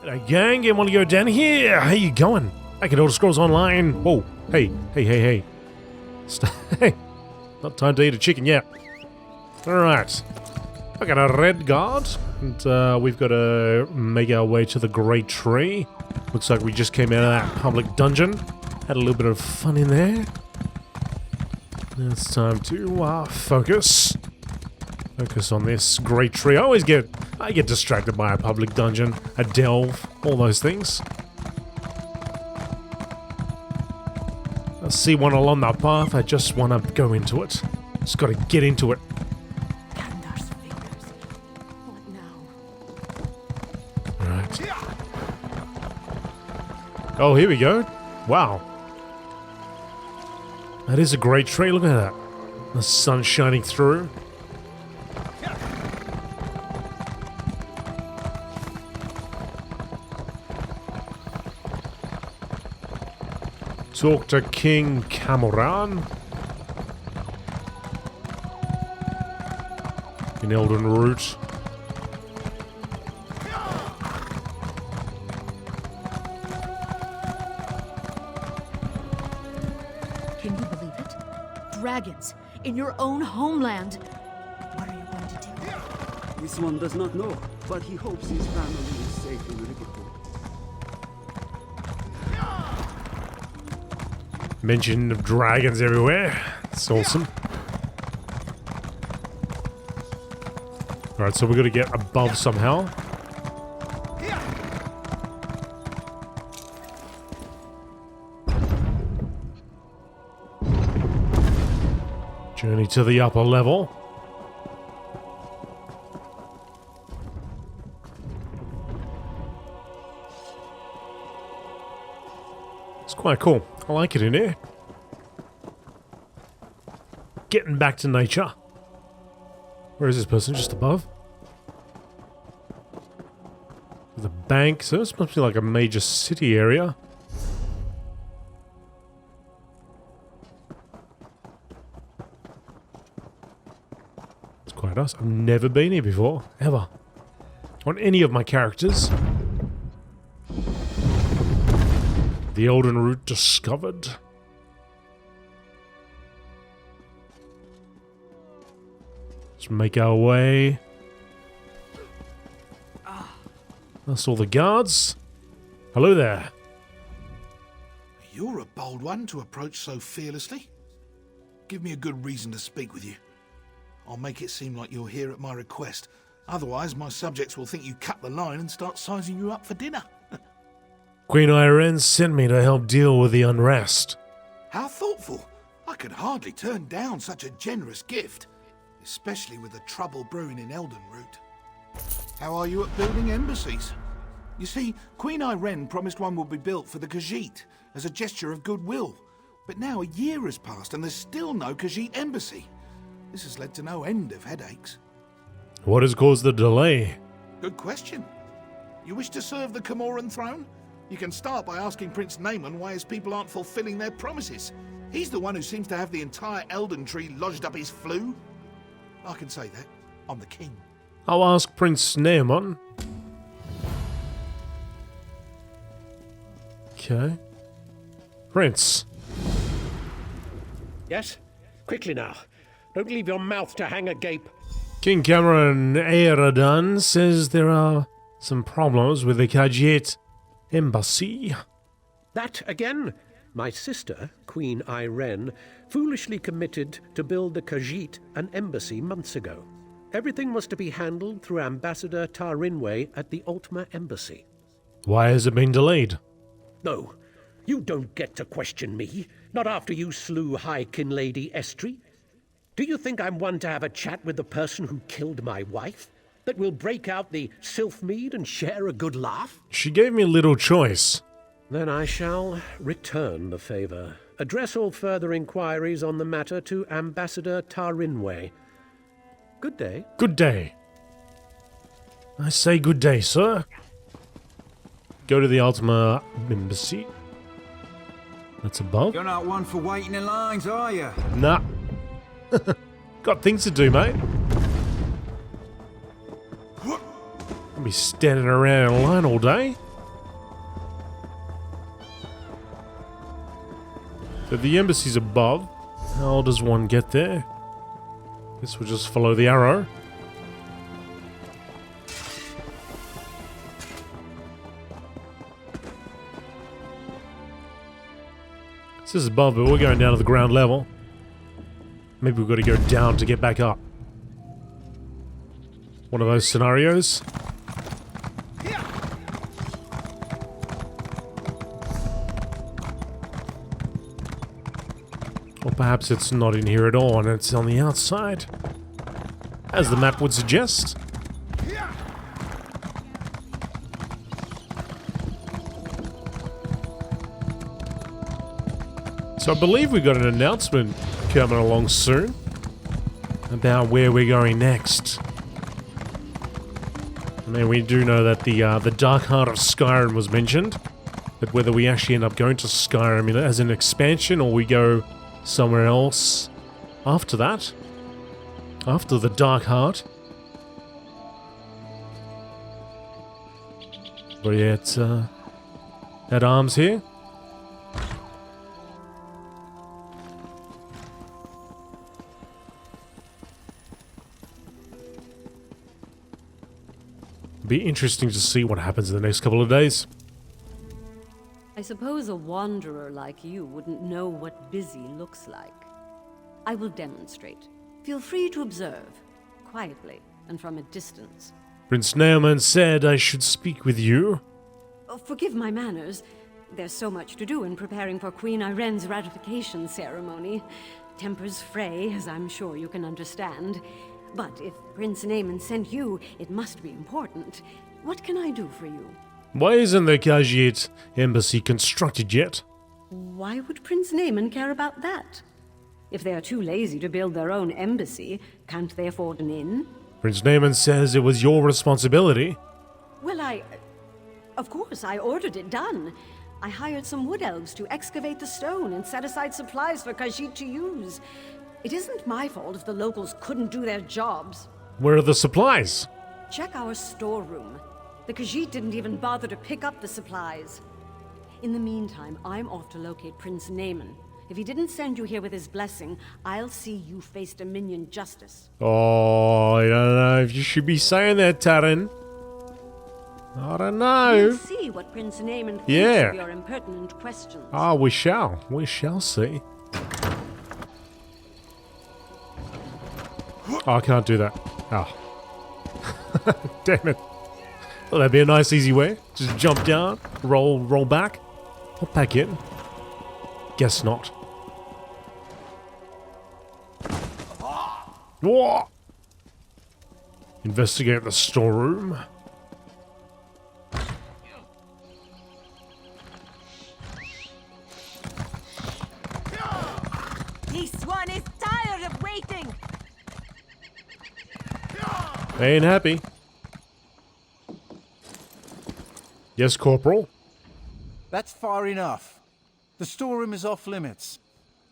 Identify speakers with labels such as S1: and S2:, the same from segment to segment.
S1: Hey gang, GameolioDan here. How you going? Back at Elder Scrolls Online. Whoa, hey. Hey, not time to eat a chicken yet. Alright, I got a red guard, and we've got to make our way to the Great Tree. Looks like we just came out of that public dungeon. Had a little bit of fun in there. Now it's time to focus. Focus on this Great Tree. I get distracted by a public dungeon, a delve, all those things. I see one along that path, I just want to go into it. Just got to get into it.
S2: Gandar's fingers. What now?
S1: Right. Oh, here we go. Wow. That is a great tree, look at that. The sun shining through. Talk to King Camoran. In Elden Root.
S2: Can you believe it? Dragons in your own homeland. What are you going to do?
S3: This one does not know, but he hopes his family is safe in Riverport.
S1: Mention of dragons everywhere. It's awesome. Alright, so we've got to get above somehow. Journey to the upper level. It's quite cool. I like it in here. Getting back to nature. Where is this person? Just above? The bank. So this must be like a major city area. It's quite nice. I've never been here before. Ever. On any of my characters. The Elden Root discovered. Let's make our way. That's all the guards. Hello there.
S4: You're a bold one to approach so fearlessly. Give me a good reason to speak with you. I'll make it seem like you're here at my request. Otherwise, my subjects will think you cut the line and start sizing you up for dinner.
S1: Queen Irene sent me to help deal with the unrest.
S4: How thoughtful. I could hardly turn down such a generous gift, especially with the trouble brewing in Elden Root. How are you at building embassies? You see, Queen Irene promised one would be built for the Khajiit as a gesture of goodwill. But now a year has passed and there's still no Khajiit embassy. This has led to no end of headaches.
S1: What has caused the delay?
S4: Good question. You wish to serve the Camoran throne? You can start by asking Prince Naaman why his people aren't fulfilling their promises. He's the one who seems to have the entire Elden Tree lodged up his flue. I can say that. I'm the king.
S1: I'll ask Prince Naaman. Okay. Prince.
S5: Yes? Quickly now. Don't leave your mouth to hang agape.
S1: King Cameron Aerodan says there are some problems with the Khajiit embassy.
S5: That again? My sister, Queen Irene, foolishly committed to build the Khajiit an embassy months ago. Everything was to be handled through Ambassador Tarinwe at the Ultima Embassy.
S1: Why has it been delayed?
S5: No, you don't get to question me, not after you slew High Kin Lady Estri. Do you think I'm one to have a chat with the person who killed my wife? That will break out the Sylphmead and share a good laugh?
S1: She gave me little choice.
S5: Then I shall return the favor. Address all further inquiries on the matter to Ambassador Tarinwe. Good day.
S1: Good day. I say good day, sir. Go to the Ultima Embassy. That's above.
S6: You're not one for waiting in lines, are you?
S1: Nah. Got things to do, mate. I'll be standing around in line all day. So the embassy's above. How does one get there? Guess we'll just follow the arrow. This is above, but we're going down to the ground level. Maybe we've got to go down to get back up. One of those scenarios. Or perhaps it's not in here at all and it's on the outside. As the map would suggest. So I believe we got an announcement coming along soon about where we're going next. I mean, we do know that the Dark Heart of Skyrim was mentioned, but whether we actually end up going to Skyrim as an expansion or we go somewhere else after that, after the Dark Heart. But yeah, it's at arms here. Be interesting to see what happens in the next couple of days.
S7: I suppose a wanderer like you wouldn't know what busy looks like. I will demonstrate. Feel free to observe, quietly and from a distance.
S1: Prince Naaman said I should speak with you.
S7: Oh, forgive my manners. There's so much to do in preparing for Queen Irene's ratification ceremony. Tempers fray, as I'm sure you can understand. But if Prince Naaman sent you, it must be important. What can I do for you?
S1: Why isn't the Khajiit embassy constructed yet?
S7: Why would Prince Naaman care about that? If they are too lazy to build their own embassy, can't they afford an inn?
S1: Prince Naaman says it was your responsibility.
S7: Well, of course, I ordered it done. I hired some wood elves to excavate the stone and set aside supplies for Khajiit to use. It isn't my fault if the locals couldn't do their jobs.
S1: Where are the supplies?
S7: Check our storeroom. The Khajiit didn't even bother to pick up the supplies. In the meantime, I'm off to locate Prince Naaman. If he didn't send you here with his blessing, I'll see you face Dominion justice.
S1: Oh, I don't know if you should be saying that, Taran. I don't know.
S7: We'll see what Prince Naaman thinks of your impertinent questions.
S1: Ah, we shall. We shall see. Oh, I can't do that. Oh. Damn it. Well, that'd be a nice easy way. Just jump down, roll back, hop back in. Guess not. Whoa! Investigate the storeroom.
S8: This one is tired of waiting.
S1: Ain't happy. Yes, Corporal?
S6: That's far enough. The storeroom is off limits.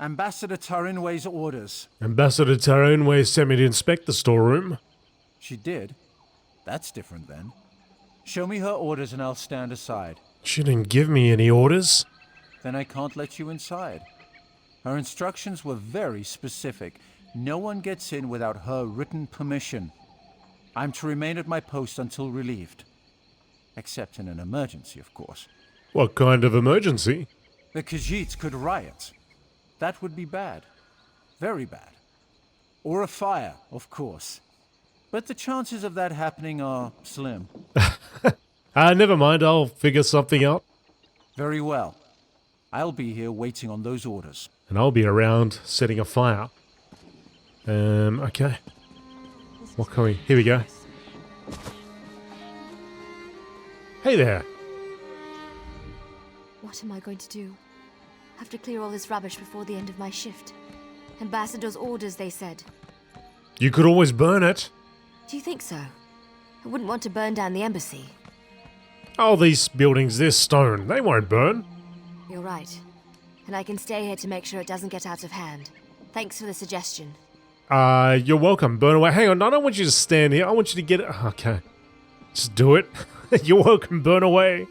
S6: Ambassador Tarinway's orders.
S1: Ambassador Tarinway sent me to inspect the storeroom.
S6: She did? That's different then. Show me her orders and I'll stand aside.
S1: She didn't give me any orders.
S6: Then I can't let you inside. Her instructions were very specific. No one gets in without her written permission. I'm to remain at my post until relieved. Except in an emergency, of course.
S1: What kind of emergency?
S6: The Khajiits could riot. That would be bad. Very bad. Or a fire, of course. But the chances of that happening are slim.
S1: Never mind, I'll figure something out.
S6: Very well. I'll be here waiting on those orders.
S1: And I'll be around setting a fire. Okay. What can we... Here we go. Hey there.
S9: What am I going to do? Have to clear all this rubbish before the end of my shift. Ambassador's orders, they said.
S1: You could always burn it.
S9: Do you think so? I wouldn't want to burn down the embassy.
S1: Oh, these buildings, they're stone. They won't burn.
S9: You're right. And I can stay here to make sure it doesn't get out of hand. Thanks for the suggestion.
S1: You're welcome. Burn away. Hang on, I don't want you to stand here. I want you to get it. Okay. Just do it. You're welcome. Burn away.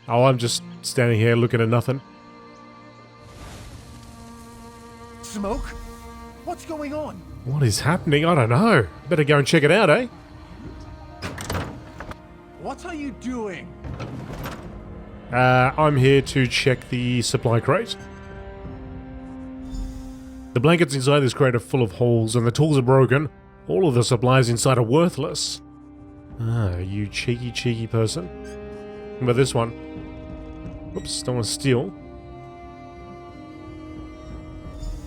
S1: Oh, I'm just standing here looking at nothing.
S6: Smoke? What's going on?
S1: What is happening? I don't know. Better go and check it out, eh?
S6: What are you doing?
S1: I'm here to check the supply crate. The blankets inside this crate are full of holes and the tools are broken. All of the supplies inside are worthless. Ah, you cheeky person. What about this one? Oops, don't want to steal.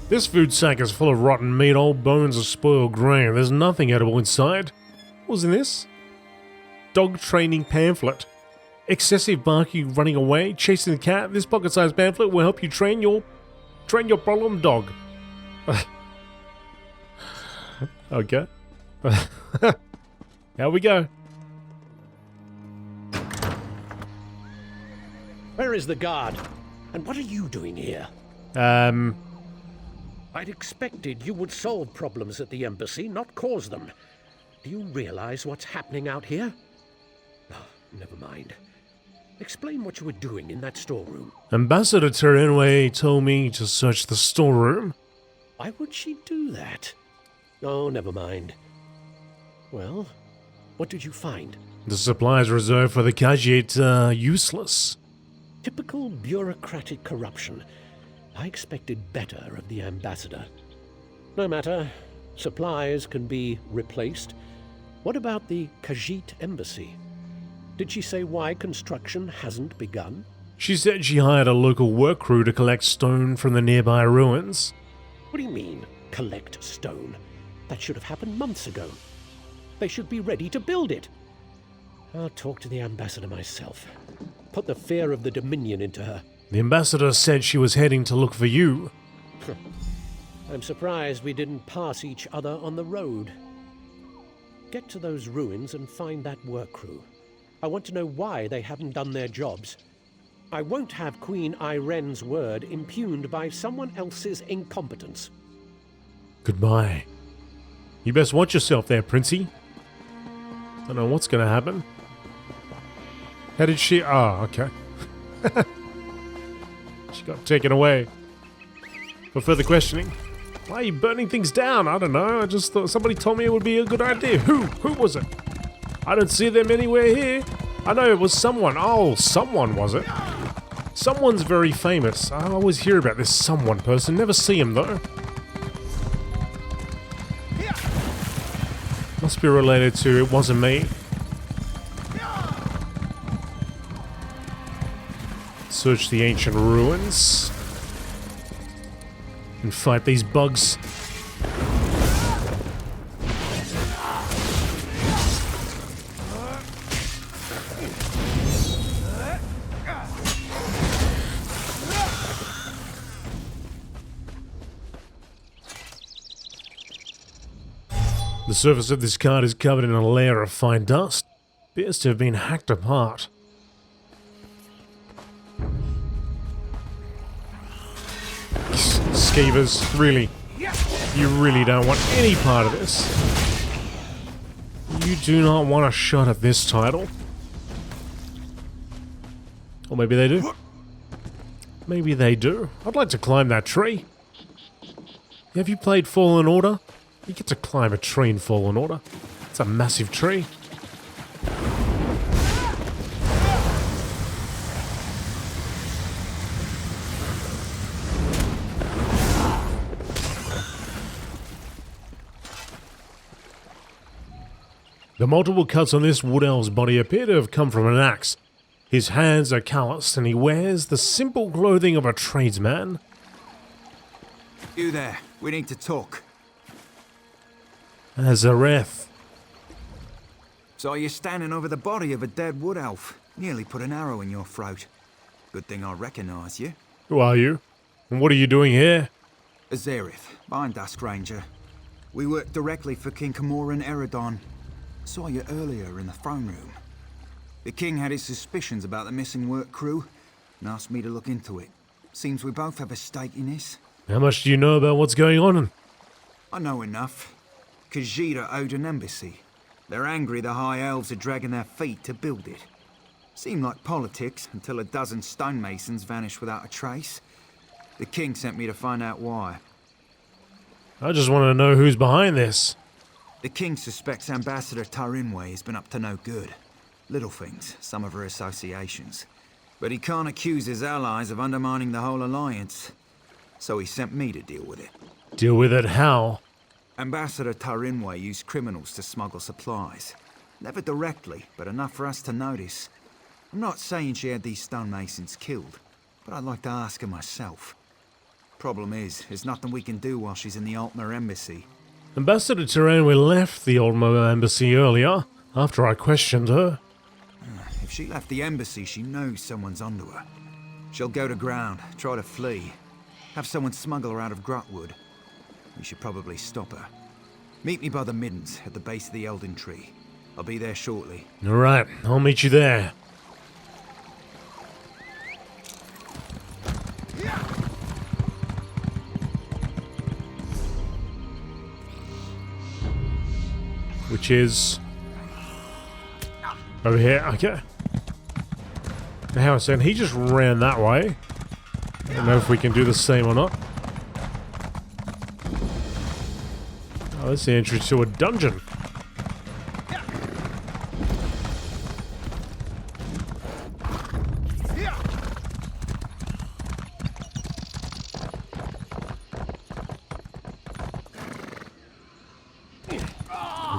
S1: This food sack is full of rotten meat, old bones, and spoiled grain. There's nothing edible inside. What was in this? Dog training pamphlet. Excessive barking, running away, chasing the cat. This pocket-sized pamphlet will help you train your problem dog. Okay. Here we go.
S5: Where is the guard? And what are you doing here? I'd expected you would solve problems at the embassy, not cause them. Do you realize what's happening out here? Oh, never mind. Explain what you were doing in that storeroom.
S1: Ambassador Terenway told me to search the storeroom.
S5: Why would she do that? Oh, never mind. Well, what did you find?
S1: The supplies reserved for the Khajiit are useless.
S5: Typical bureaucratic corruption. I expected better of the ambassador. No matter. Supplies can be replaced. What about the Khajiit embassy? Did she say why construction hasn't begun?
S1: She said she hired a local work crew to collect stone from the nearby ruins.
S5: What do you mean, collect stone? That should have happened months ago. They should be ready to build it. I'll talk to the ambassador myself. Put the fear of the Dominion into her.
S1: The ambassador said she was heading to look for you.
S5: I'm surprised we didn't pass each other on the road. Get to those ruins and find that work crew. I want to know why they haven't done their jobs. I won't have Queen Iren's word impugned by someone else's incompetence.
S1: Goodbye. You best watch yourself there, Princey. Don't know what's gonna happen. How did she... Oh, okay. She got taken away. For further questioning. Why are you burning things down? I don't know. I just thought somebody told me it would be a good idea. Who was it? I don't see them anywhere here. I know it was someone. Oh, someone was it? Someone's very famous. I always hear about this someone person. Never see him though. Must be related to it wasn't me. Search the ancient ruins. And fight these bugs. The surface of this card is covered in a layer of fine dust. Appears to have been hacked apart. Skeevers, really? You really don't want any part of this. You do not want a shot at this title. Or maybe they do. Maybe they do. I'd like to climb that tree. Have you played Fallen Order? You get to climb a tree in Fallen Order. It's a massive tree. The multiple cuts on this wood elf's body appear to have come from an axe. His hands are calloused and he wears the simple clothing of a tradesman.
S10: You there, we need to talk.
S1: Azareth.
S10: So you're standing over the body of a dead wood elf. Nearly put an arrow in your throat. Good thing I recognise you.
S1: Who are you? And what are you doing here?
S10: Azareth, I'm Dusk Ranger. We work directly for King Camoran Eredon. Saw you earlier in the throne room. The king had his suspicions about the missing work crew and asked me to look into it. Seems we both have a stake in this.
S1: How much do you know about what's going on?
S10: I know enough. Khajiit owed an embassy. They're angry the High Elves are dragging their feet to build it. Seemed like politics until a dozen stonemasons vanished without a trace. The king sent me to find out why.
S1: I just want to know who's behind this.
S10: The king suspects Ambassador Tarinway has been up to no good. Little things, some of her associations. But he can't accuse his allies of undermining the whole alliance. So he sent me to deal with it.
S1: Deal with it how?
S10: Ambassador Tarinway used criminals to smuggle supplies. Never directly, but enough for us to notice. I'm not saying she had these stonemasons killed, but I'd like to ask her myself. Problem is, there's nothing we can do while she's in the Altmer embassy.
S1: Ambassador Tarinway left the Altmer embassy earlier, after I questioned her.
S10: If she left the embassy, she knows someone's onto her. She'll go to ground, try to flee. Have someone smuggle her out of Grotwood. We should probably stop her. Meet me by the Middens, at the base of the Elden Tree. I'll be there shortly.
S1: Alright, I'll meet you there. Which is over here. Okay. Now, hang on a second. He just ran that way. I don't know if we can do the same or not. Oh, that's the entrance to a dungeon.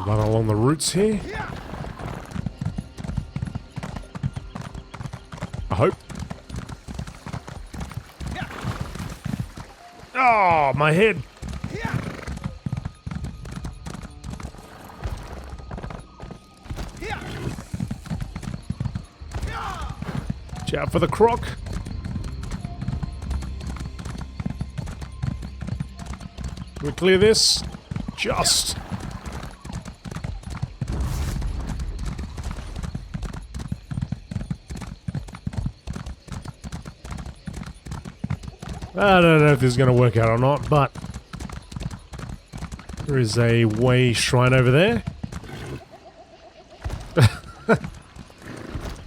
S1: Run along the roots here. I hope. Oh, my head. Watch out for the croc. Can we clear this? Just. I don't know if this is going to work out or not, but there is a way shrine over there.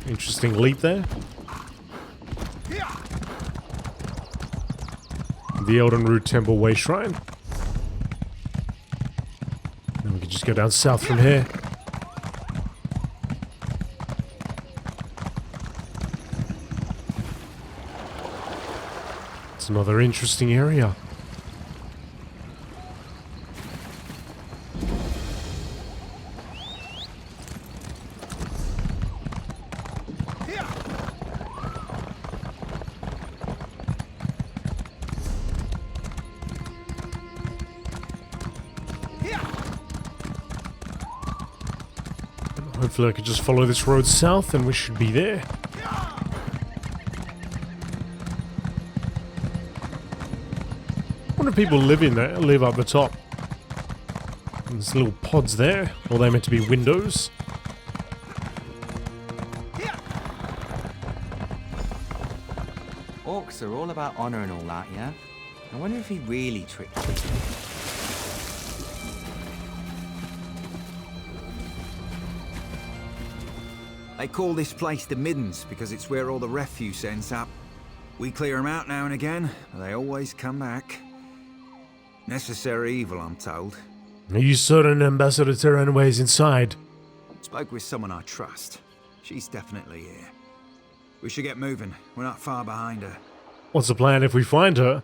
S1: Interesting leap there. The Elden Root Temple Way Shrine. And we can just go down south from here. It's another interesting area. Hopefully I could just follow this road south and we should be there. I wonder if people live in there, live up the top. And there's little pods there, or they're meant to be windows.
S11: Orcs are all about honor and all that, yeah? I wonder if he really tricked people.
S10: They call this place the Middens because it's where all the refuse ends up. We clear them out now and again, but they always come back. Necessary evil, I'm told.
S1: Are you certain Ambassador Tarinway's inside?
S10: Spoke with someone I trust. She's definitely here. We should get moving. We're not far behind her.
S1: What's the plan if we find her?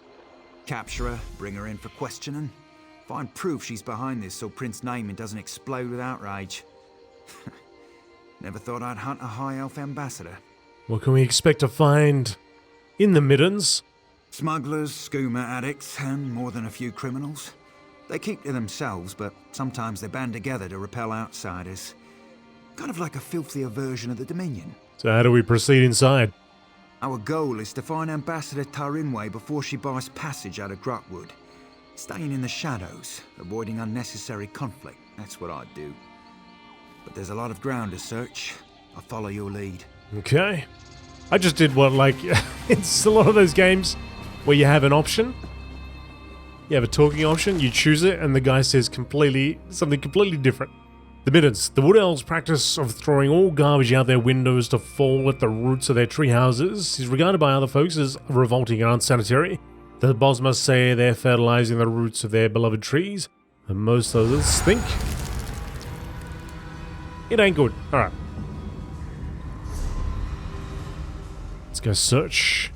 S10: Capture her, bring her in for questioning. Find proof she's behind this so Prince Naaman doesn't explode with outrage. Never thought I'd hunt a high elf ambassador.
S1: What can we expect to find in the Middens?
S10: Smugglers, skooma addicts, and more than a few criminals. They keep to themselves, but sometimes they band together to repel outsiders. Kind of like a filthier version of the Dominion.
S1: So how do we proceed inside?
S10: Our goal is to find Ambassador Tarinway before she buys passage out of Grotwood. Staying in the shadows, avoiding unnecessary conflict. That's what I'd do. But there's a lot of ground to search. I'll follow your lead.
S1: Okay. I just did what, like, it's a lot of those games where you have an option. You have a talking option, you choose it, and the guy says something completely different. The Middens. The Wood Elves' practice of throwing all garbage out their windows to fall at the roots of their tree houses is regarded by other folks as revolting and unsanitary. The Bosmas say they're fertilizing the roots of their beloved trees, and most others think it ain't good. Alright. Let's go search.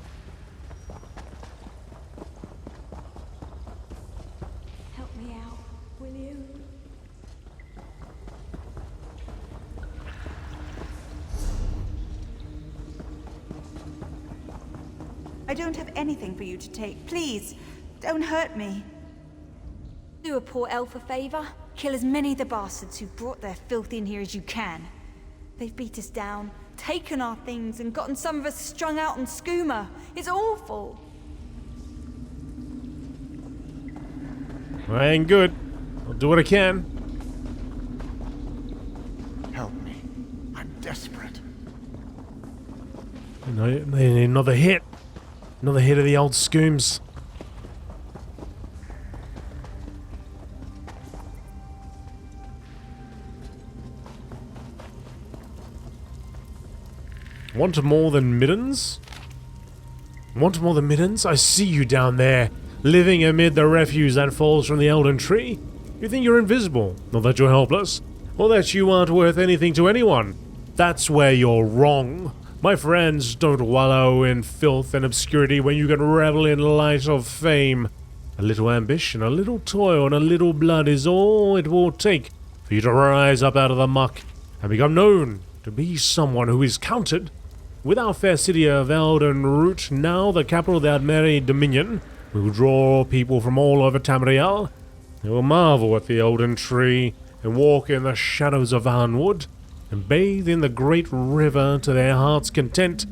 S8: Help me out, will you?
S12: I don't have anything for you to take. Please, don't hurt me. Do a poor elf a favor. Kill as many of the bastards who brought their filth in here as you can. They've beat us down, taken our things, and gotten some of us strung out on skooma. It's awful.
S1: I ain't good. I'll do what I can.
S4: Help me. I'm desperate.
S1: Another hit. Another hit of the old scooms. Want more than middens? Want more than middens? I see you down there, living amid the refuse that falls from the Elden Tree. You think you're invisible, not that you're helpless, or that you aren't worth anything to anyone. That's where you're wrong. My friends, don't wallow in filth and obscurity when you can revel in light of fame. A little ambition, a little toil, and a little blood is all it will take for you to rise up out of the muck and become known to be someone who is counted. With our fair city of Elden Root, now the capital of the Admeri Dominion, we will draw people from all over Tamriel. They will marvel at the Elden Tree and walk in the shadows of Arnwood and bathe in the great river to their heart's content,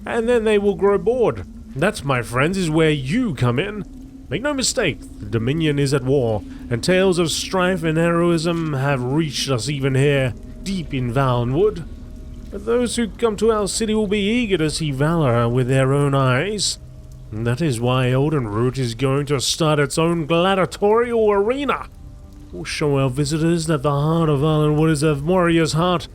S1: and then they will grow bored. That, my friends, is where you come in. Make no mistake, the Dominion is at war, and tales of strife and heroism have reached us even here, deep in Valnwood. But those who come to our city will be eager to see valor with their own eyes. And that is why Elden Root is going to start its own gladiatorial arena. We'll show our visitors that the heart of Arnwood is a warrior's heart.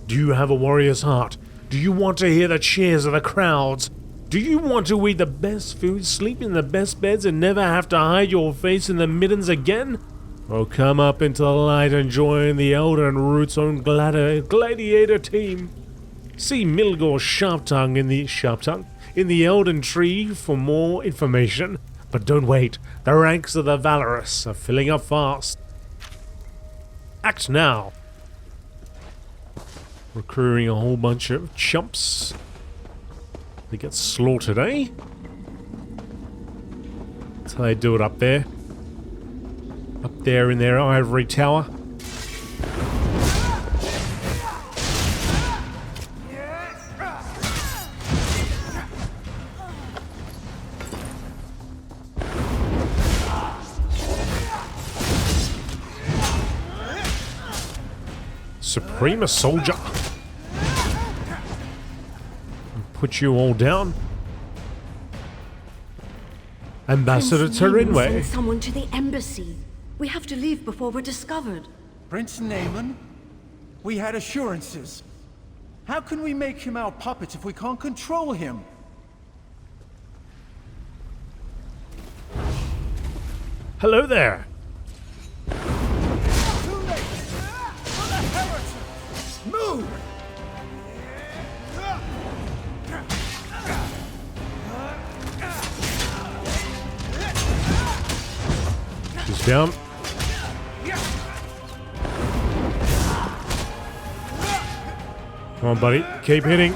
S1: Do you have a warrior's heart? Do you want to hear the cheers of the crowds? Do you want to eat the best food, sleep in the best beds, and never have to hide your face in the middens again? Well, come up into the light and join the Elden Root's own gladiator team. See Milgor Sharptongue in the Elden Tree for more information. But don't wait, the ranks of the valorous are filling up fast. Act now. Recruiting a whole bunch of chumps. They get slaughtered, eh? That's how they do it up there. Up there in their ivory tower. Suprema Soldier. Put you all down. Ambassador Terinway.
S7: Send someone to the embassy. We have to leave before we're discovered.
S6: Prince Naaman? We had assurances. How can we make him our puppet if we can't control him?
S1: Hello there.
S4: Move!
S1: She's down. Come on, buddy. Keep hitting.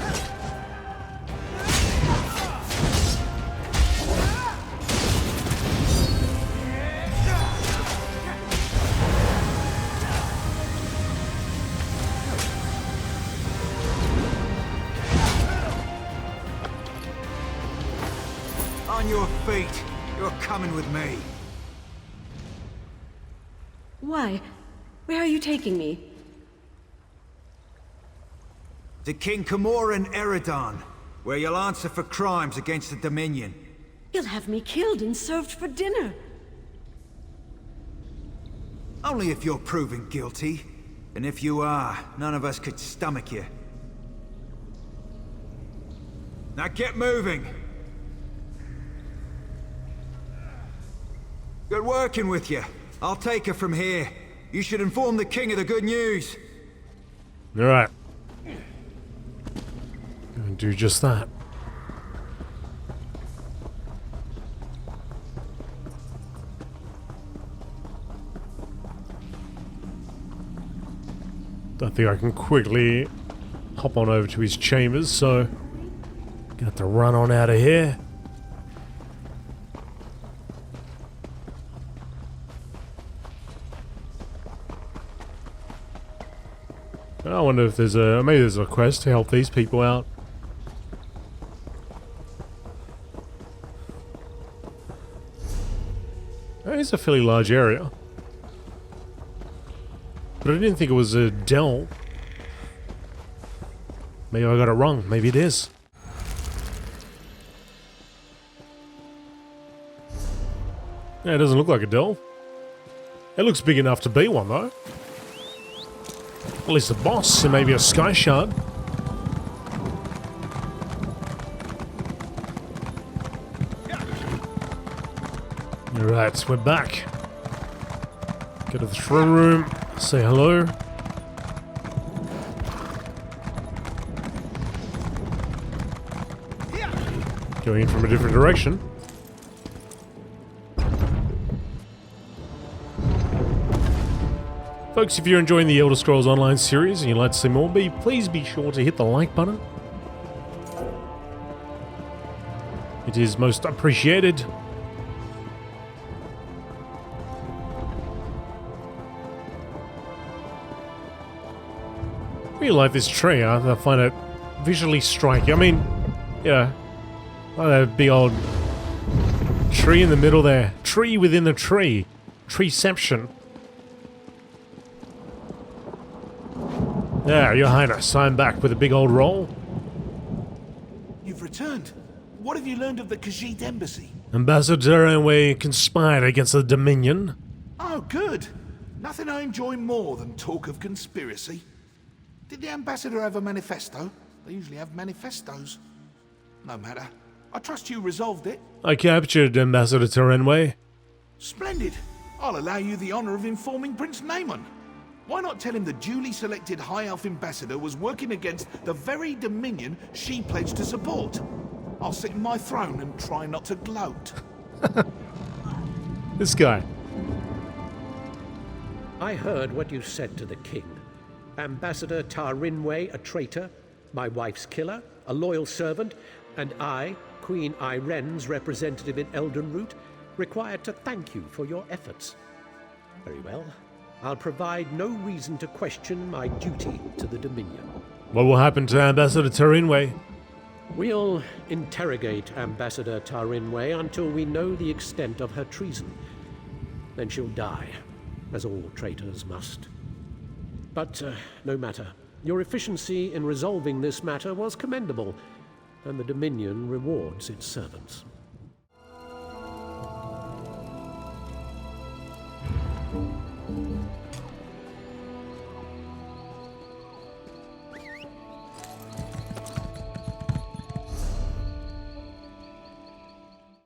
S10: On your feet. You're coming with me.
S7: Why? Where are you taking me?
S10: To King Camoran Eredon, where you'll answer for crimes against the Dominion.
S7: You'll have me killed and served for dinner.
S10: Only if you're proven guilty. And if you are, none of us could stomach you. Now get moving! Good working with you. I'll take her from here. You should inform the king of the good news.
S1: Alright. Gonna do just that. Don't think I can quickly hop on over to his chambers, so gonna have to run on out of here. I wonder if there's maybe there's a quest to help these people out. It's a fairly large area. But I didn't think it was a dell. Maybe I got it wrong. Maybe it is. Yeah, it doesn't look like a dell. It looks big enough to be one, though. At least a boss and maybe a sky shard. Alright, we're back. Go to the throne room, say hello. Going in from a different direction. Folks, if you're enjoying the Elder Scrolls Online series and you'd like to see more, please be sure to hit the like button. It is most appreciated. I really like this tree. I find it visually striking. I mean, yeah, like that big old tree in the middle there. Tree within a tree. Treeception. Yeah, Your Highness, I'm back with a big old roll.
S4: You've returned. What have you learned of the Khajiit embassy?
S1: Ambassador Enway conspired against the Dominion.
S4: Oh, good. Nothing I enjoy more than talk of conspiracy. Did the ambassador have a manifesto? They usually have manifestos. No matter. I trust you resolved it.
S1: I captured Ambassador Terenway.
S4: Splendid. I'll allow you the honor of informing Prince Naaman. Why not tell him the duly selected High Elf ambassador was working against the very Dominion she pledged to support? I'll sit in my throne and try not to gloat.
S1: This guy.
S5: I heard what you said to the king. Ambassador Tarinway, a traitor, my wife's killer, a loyal servant, and I, Queen Iren's representative in Eldenroot, required to thank you for your efforts. Very well. I'll provide no reason to question my duty to the Dominion.
S1: What will happen to Ambassador Tarinway?
S5: We'll interrogate Ambassador Tarinway until we know the extent of her treason. Then she'll die, as all traitors must. But no matter. Your efficiency in resolving this matter was commendable, and the Dominion rewards its servants.